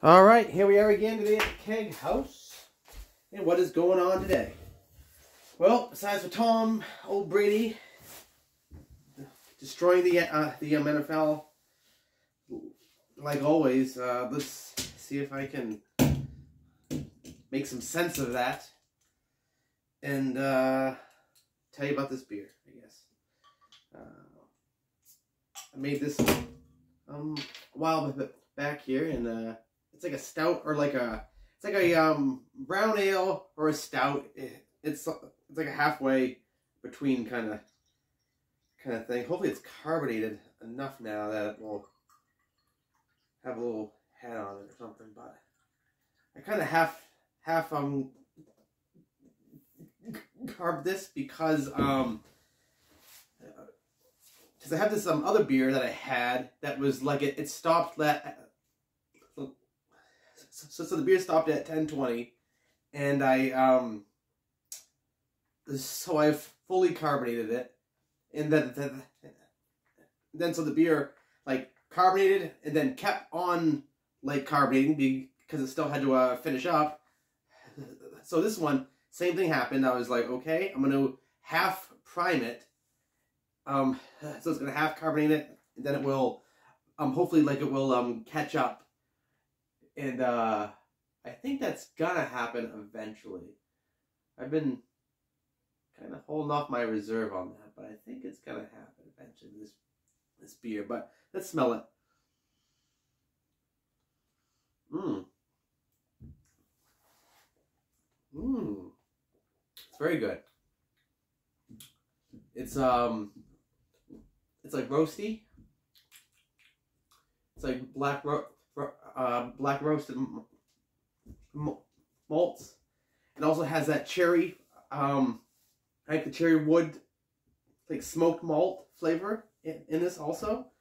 All right, here we are again today at the Keag House. And what is going on today? Well, besides for Tom, old Brady, destroying the NFL, like always, let's see if I can make some sense of that and tell you about this beer, I guess. I made this a while back here, and it's like a stout, or like it's like a brown ale or a stout. It's like a halfway between kind of thing. Hopefully it's carbonated enough now that it will have a little head on it or something. But I kind of half carb this because I have this other beer that I had that was like it stopped so the beer stopped at 10:20, and I fully carbonated it, and then so the beer like carbonated and then kept on like carbonating because it still had to finish up. So this one, same thing happened. I was like, okay, I'm gonna half prime it. So it's gonna half carbonate it, and then it will hopefully like it will catch up. And I think that's gonna happen eventually. I've been kind of holding off my reserve on that, but I think it's gonna happen eventually, this beer. But let's smell it. It's very good. It's like roasty. It's like black roasted malts. It also has that cherry, like the cherry wood, like smoked malt flavor in this also.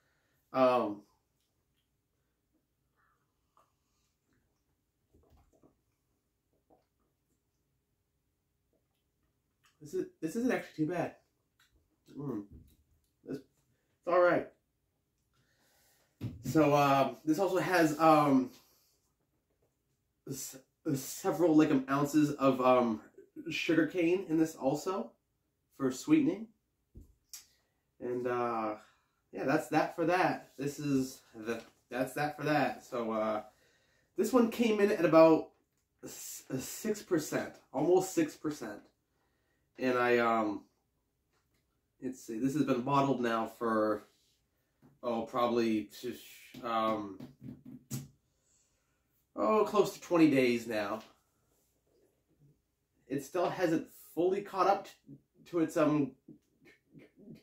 This isn't actually too bad. It's all right. So this also has several like ounces of sugar cane in this also for sweetening. And yeah, that's that for that. That's that for that. So this one came in at about 6%, almost 6%. And let's see, this has been bottled now for probably close to 20 days now. It still hasn't fully caught up to its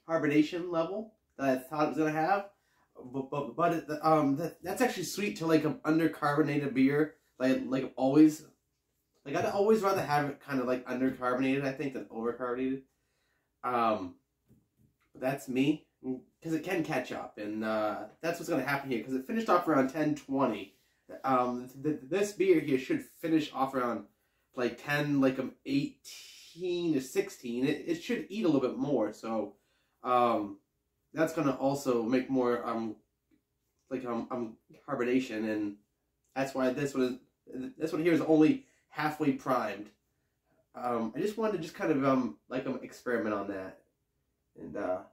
carbonation level that I thought it was gonna have, but that's actually sweet to like an undercarbonated beer. Like always, like I'd always rather have it kind of like undercarbonated, I think, than overcarbonated. That's me, because it can catch up, and that's what's going to happen here, because it finished off around 10:20. This beer here should finish off around like 18 to 16. It should eat a little bit more, so that's going to also make more carbonation, and that's why this one here is only halfway primed. I just wanted to kind of experiment on that. And I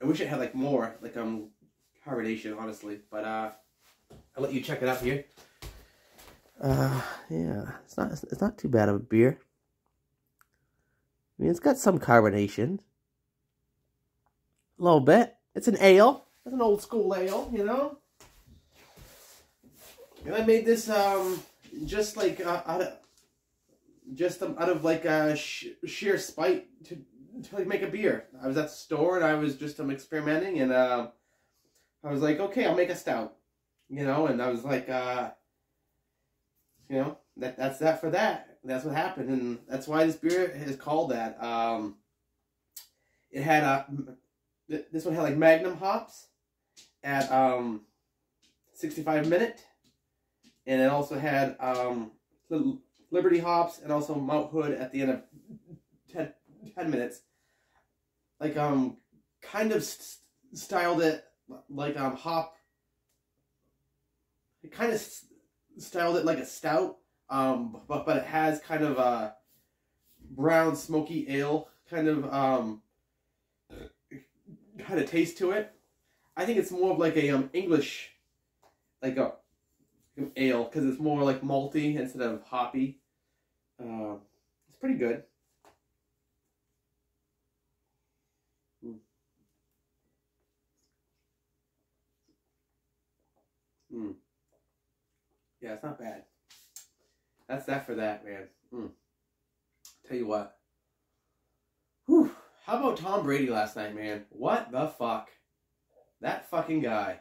wish it had like more carbonation, honestly, but I'll let you check it out here. Yeah, it's not too bad of a beer. I mean, it's got some carbonation, a little bit. It's an ale. It's an old school ale, you know. And I made this just like out of like sheer spite to like make a beer. I was at the store and I was just experimenting, and I was like, okay, I'll make a stout, you know. And I was like, you know, that's that for that. That's what happened, and that's why this beer is called that. It had this one had like Magnum hops at 65 minute. And it also had Liberty hops and also Mount Hood at the end of 10 minutes. like kind of styled it like hop. It kind of styled it like a stout, but it has kind of a brown smoky ale kind of taste to it. I think it's more of like a English like a ale because it's more like malty instead of hoppy. It's pretty good. Yeah, it's not bad. That's that for that, man. Tell you what. Whew. How about Tom Brady last night, man? What the fuck? That fucking guy.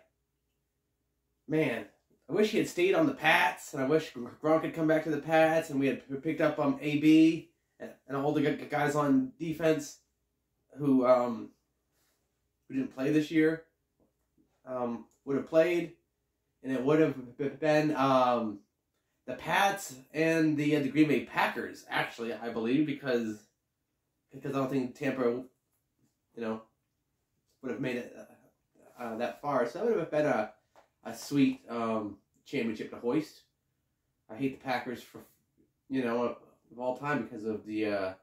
Man, I wish he had stayed on the Pats, and I wish Gronk had come back to the Pats, and we had picked up AB and all the guys on defense who didn't play this year. Would have played. And it would have been the Pats and the Green Bay Packers, actually, I believe, because I don't think Tampa, would have made it that far. So that would have been a sweet championship to hoist. I hate the Packers for, of all time because of the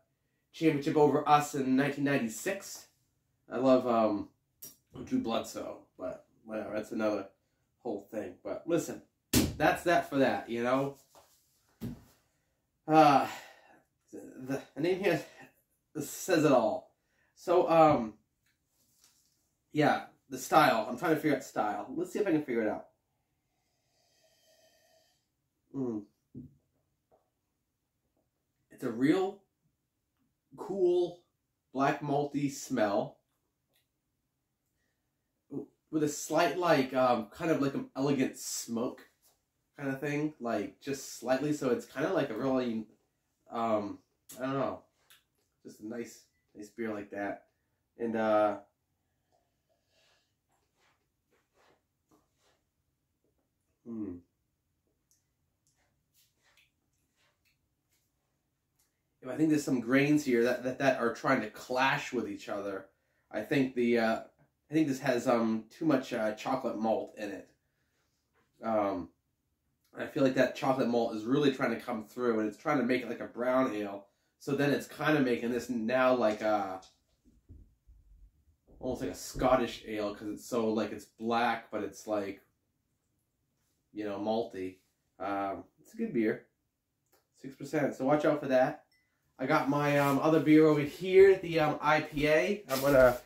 championship over us in 1996. I love Drew Bledsoe, but whatever, that's another whole thing. But listen, that's that for that, the name here says it all. So yeah, the style, I'm trying to figure out style. Let's see if I can figure it out. It's a real cool black malty smell with a slight, kind of like an elegant smoke kind of thing, like just slightly. So it's kind of like a really, I don't know, just a nice beer like that. And I think there's some grains here that are trying to clash with each other. I think this has too much chocolate malt in it. I feel like that chocolate malt is really trying to come through, and it's trying to make it like a brown ale. So then it's kind of making this now like almost like a Scottish ale, because it's so like it's black, but it's like malty. It's a good beer, 6%. So watch out for that. I got my other beer over here, the IPA. I'm gonna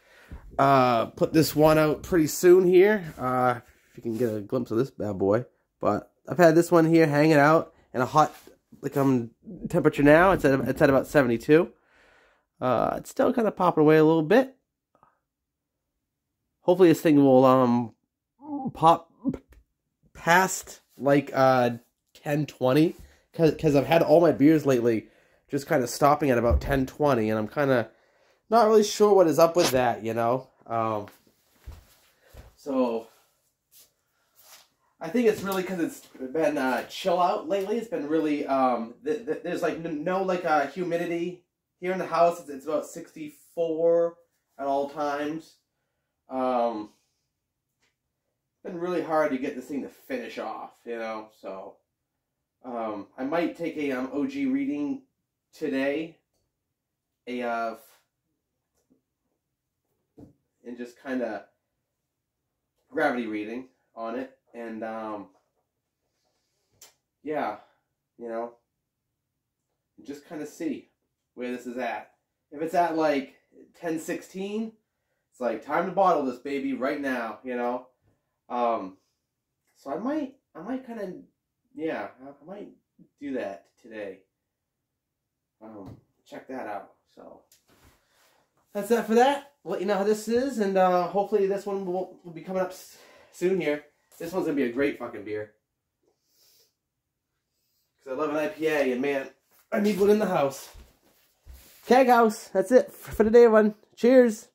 put this one out pretty soon here. If you can get a glimpse of this bad boy. But I've had this one here hanging out in a hot temperature now. It's at about 72. It's still kind of popping away a little bit. Hopefully this thing will pop past 10-20, because I've had all my beers lately just kind of stopping at about 10-20, and I'm kind of not really sure what is up with that, so I think it's really because it's been chill out lately. It's been really there's no humidity here in the house. It's about 64 at all times. It's been really hard to get this thing to finish off, so I might take a OG reading today, and just kind of gravity reading on it, and yeah, just kind of see where this is at. If it's at 10-16, it's like time to bottle this baby right now, so I might kind of, yeah, I might do that today. Check that out. So that's that for that. I'll let you know how this is, and hopefully this one will be coming up soon here. This one's gonna be a great fucking beer, because I love an IPA, and man, I need one in the house. Keag House. That's it for today, everyone. Cheers.